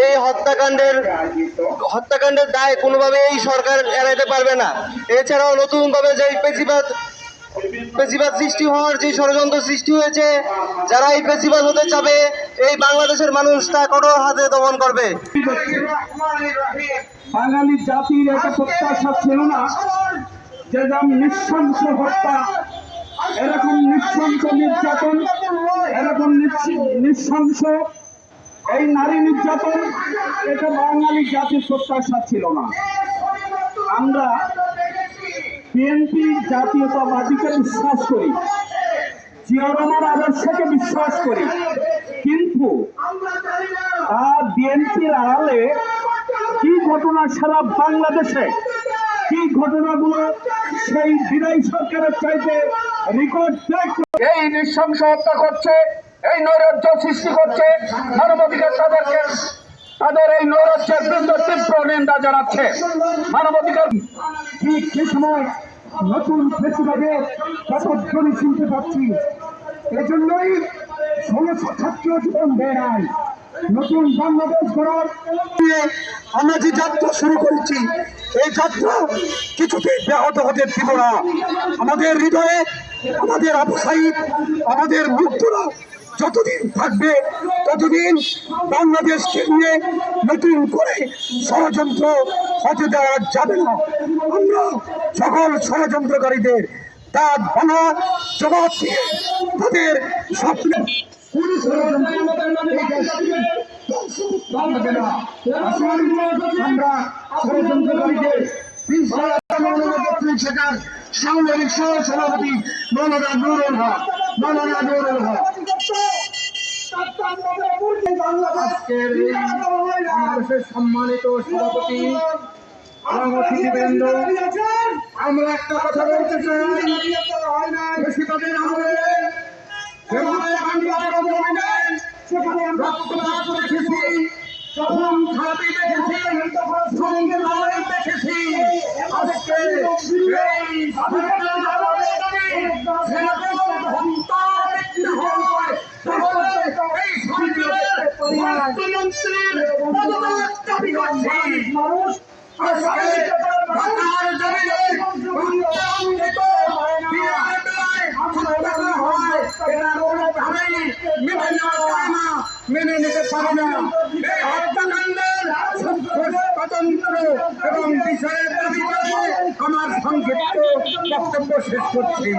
এই হত্যাকাণ্ডের দায় কোনোভাবে এই সরকার এড়াইতে পারবে না। এছাড়াও নতুনভাবে যে পেশিবাদ সৃষ্টি হওয়ার যে ষড়যন্ত্র সৃষ্টি হয়েছে, যারা এই পেশিবাদ হতে চাবে, এই বাংলাদেশের মানুষ তা কঠোর হাতে দমন করবে। বাঙালি জাতির একটা প্রত্যাশা ছিল না যে নৃশংস হত্যা, এরকম নৃশংস নির্যাতন, এরকম নৃশংস এই নারী নির্যাতন, এটা বাঙালি জাতির প্রত্যাশা ছিল না। আমরা বিএনপি জাতীয়তাবাদীকে বিশ্বাস করি, জিয়া রহমানের আদর্শকে বিশ্বাস করি, কিন্তু বিএনপির আড়ালে কি ঘটনা সারা বাংলাদেশে, কি ঘটনাগুলো সেই বিদায়ী সরকারের চাইতে রেকর্ড ব্রেক এই নৃশংস হত্যা করছে, এই নৈরাজ্য সৃষ্টি করছে, মানবাধিকার তাদের এই নৈরাজ্যের বিরুদ্ধে তীব্র নিন্দা জানাচ্ছে। মানবাধিকার ঠিক সে সময় নতুন ফেসিবাদের পথধ্বনি শুনতে পাচ্ছি। এজন্যই 16 ছাত্র জীবন দেয় নাই। নতুন বাংলাদেশ গড়ার আমরা যে যাত্রা শুরু করেছি, এই যাত্রা কিছুতেই ব্যাহত হতে দিব না। আমাদের হৃদয়ে আমাদের আবু সাঈদ, আমাদের মুগ্ধরা যতদিন থাকবে ততদিন বাংলাদেশকে নিয়ে নতুন করে ষড়যন্ত্র হতে দেওয়া যাবে না। আমরা সকল ষড়যন্ত্রকারীদের দাঁত ভাঙা জবাব দিয়ে তাদের স্বপ্ন আমরা ষড়যন্ত্রকারীদের শাখার সাংগঠনিক সহ সভাপতি মৌলানা নুরুল হক আজকের বাংলাদেশের সম্মানিত সভাপতি এবং অতিথিবৃন্দ, আমরা একটা কথা বলতে চাই, বেশিরভাগের আমলে সেখানে রক্তপাত দেখেছি, যখন খারাপি দেখেছি, সঙ্গে লড়াই দেখেছি। আজকে মানুষ মেনে নিতে পারে না। এই হত্যাকাণ্ডের স্বতন্ত্র এবং বিচারের দাবি করে আমার সংক্ষিপ্ত বক্তব্য শেষ করছি।